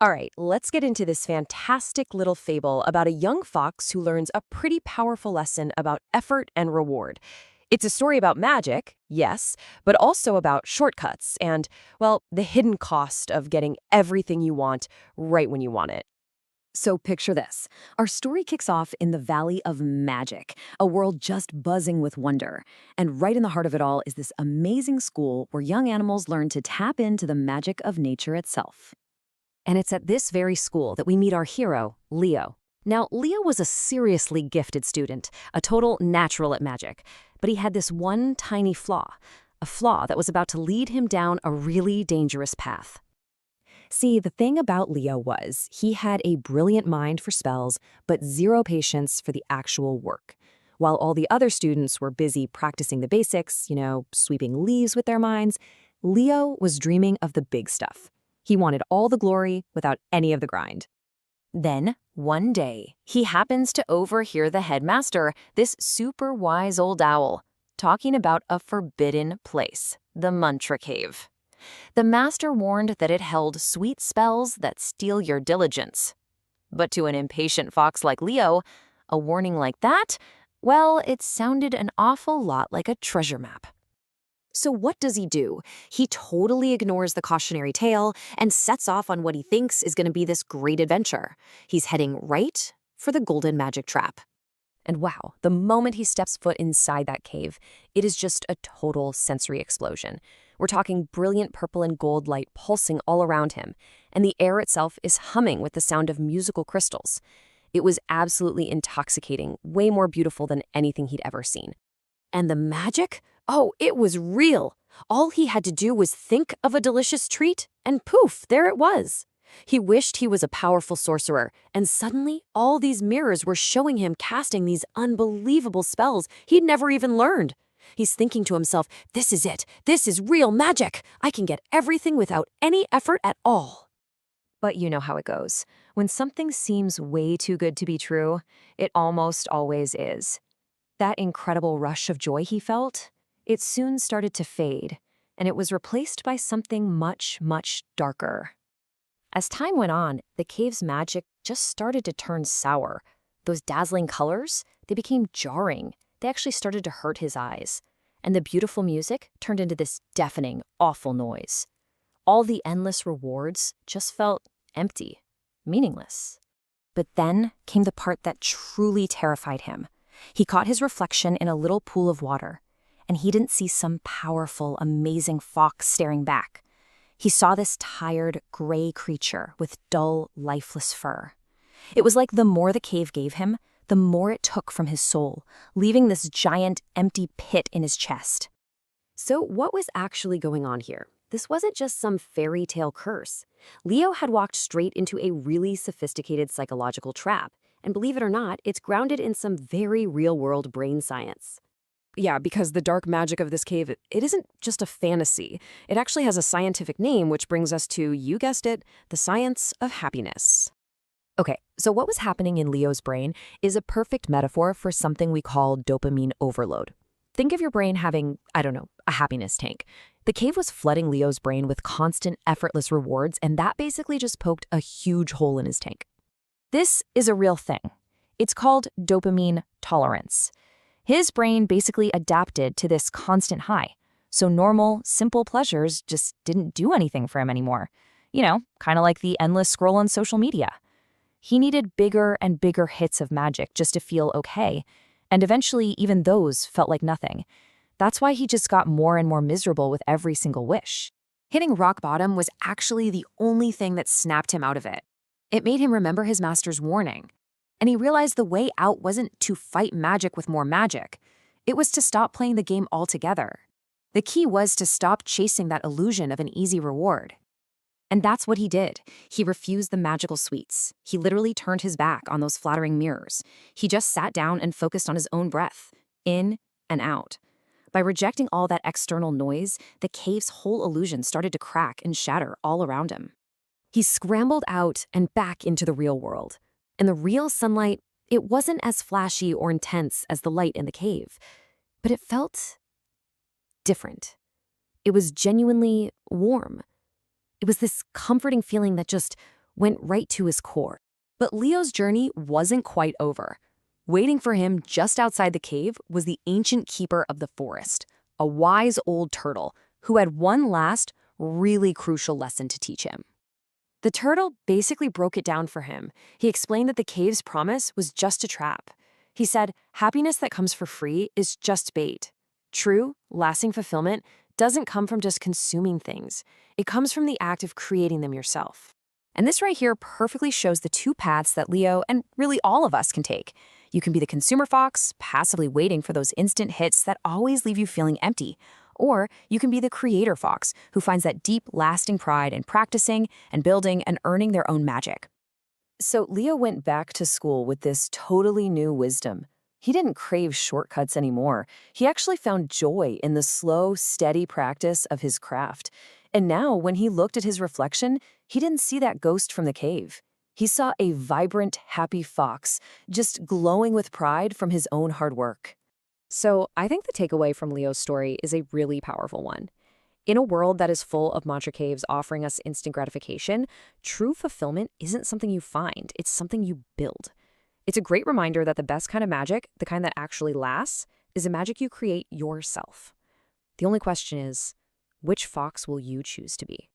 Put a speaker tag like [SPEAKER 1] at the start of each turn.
[SPEAKER 1] All right, let's get into this fantastic little fable about a young fox who learns a pretty powerful lesson about effort and reward. It's a story about magic, yes, but also about shortcuts and, well, the hidden cost of getting everything you want right when you want it.
[SPEAKER 2] So picture this. Our story kicks off in the Valley of Magic, a world just buzzing with wonder. And right in the heart of it all is this amazing school where young animals learn to tap into the magic of nature itself. And it's at this very school that we meet our hero, Leo. Now, Leo was a seriously gifted student, a total natural at magic. But he had this one tiny flaw, a flaw that was about to lead him down a really dangerous path. See, the thing about Leo was he had a brilliant mind for spells, but zero patience for the actual work. While all the other students were busy practicing the basics, sweeping leaves with their minds, Leo was dreaming of the big stuff. He wanted all the glory without any of the grind. Then, one day, he happens to overhear the headmaster, this super wise old owl, talking about a forbidden place, the Mantra Cave. The master warned that it held sweet spells that steal your diligence. But to an impatient fox like Leo, a warning like that, well, it sounded an awful lot like a treasure map. So what does he do? He totally ignores the cautionary tale and sets off on what he thinks is going to be this great adventure. He's heading right for the golden magic trap. And wow, the moment he steps foot inside that cave, it is just a total sensory explosion. We're talking brilliant purple and gold light pulsing all around him, and the air itself is humming with the sound of musical crystals. It was absolutely intoxicating, way more beautiful than anything he'd ever seen. And the magic? Oh, it was real. All he had to do was think of a delicious treat, and poof, there it was. He wished he was a powerful sorcerer, and suddenly all these mirrors were showing him casting these unbelievable spells he'd never even learned. He's thinking to himself, this is it. This is real magic. I can get everything without any effort at all. But you know how it goes. When something seems way too good to be true, it almost always is. That incredible rush of joy he felt, it soon started to fade, and it was replaced by something much, much darker. As time went on, the cave's magic just started to turn sour. Those dazzling colors, they became jarring. They actually started to hurt his eyes. And the beautiful music turned into this deafening, awful noise. All the endless rewards just felt empty, meaningless. But then came the part that truly terrified him. He caught his reflection in a little pool of water, and he didn't see some powerful, amazing fox staring back. He saw this tired, gray creature with dull, lifeless fur. It was like the more the cave gave him, the more it took from his soul, leaving this giant, empty pit in his chest. So what was actually going on here? This wasn't just some fairy tale curse. Leo had walked straight into a really sophisticated psychological trap, and believe it or not, it's grounded in some very real-world brain science. Yeah, because the dark magic of this cave, it isn't just a fantasy. It actually has a scientific name, which brings us to, you guessed it, the science of happiness. Okay, so what was happening in Leo's brain is a perfect metaphor for something we call dopamine overload. Think of your brain having, I don't know, a happiness tank. The cave was flooding Leo's brain with constant, effortless rewards, and that basically just poked a huge hole in his tank. This is a real thing. It's called dopamine tolerance. His brain basically adapted to this constant high, so normal, simple pleasures just didn't do anything for him anymore. Kind of like the endless scroll on social media. He needed bigger and bigger hits of magic just to feel okay, and eventually even those felt like nothing. That's why he just got more and more miserable with every single wish. Hitting rock bottom was actually the only thing that snapped him out of it. It made him remember his master's warning. And he realized the way out wasn't to fight magic with more magic. It was to stop playing the game altogether. The key was to stop chasing that illusion of an easy reward. And that's what he did. He refused the magical sweets. He literally turned his back on those flattering mirrors. He just sat down and focused on his own breath, in and out. By rejecting all that external noise, the cave's whole illusion started to crack and shatter all around him. He scrambled out and back into the real world. And the real sunlight, it wasn't as flashy or intense as the light in the cave, but it felt different. It was genuinely warm. It was this comforting feeling that just
[SPEAKER 1] went right to his core. But Leo's journey wasn't quite over. Waiting for him just outside the cave was the ancient keeper of the forest, a wise old turtle who had one last, really crucial lesson to teach him. The turtle basically broke it down for him. He explained that the cave's promise was just a trap. He said, happiness that comes for free is just bait. True, lasting fulfillment doesn't come from just consuming things. It comes from the act of creating them yourself. And this right here perfectly shows the two paths that Leo, and really all of us, can take. You can be the consumer fox, passively waiting for those instant hits that always leave you feeling empty. Or you can be the creator fox, who finds that deep, lasting pride in practicing and building and earning their own magic. So Leo went back to school with this totally new wisdom. He didn't crave shortcuts anymore. He actually found joy in the slow, steady practice of his craft. And now, when he looked at his reflection, he didn't see that ghost from the cave. He saw a vibrant, happy fox, just glowing with pride from his own hard work. So I think the takeaway from Leo's story is a really powerful one. In a world that is full of mantra caves offering us instant gratification, true fulfillment isn't something you find, it's something you build. It's a great reminder that the best kind of magic, the kind that actually lasts, is a magic you create yourself. The only question is, which fox will you choose to be?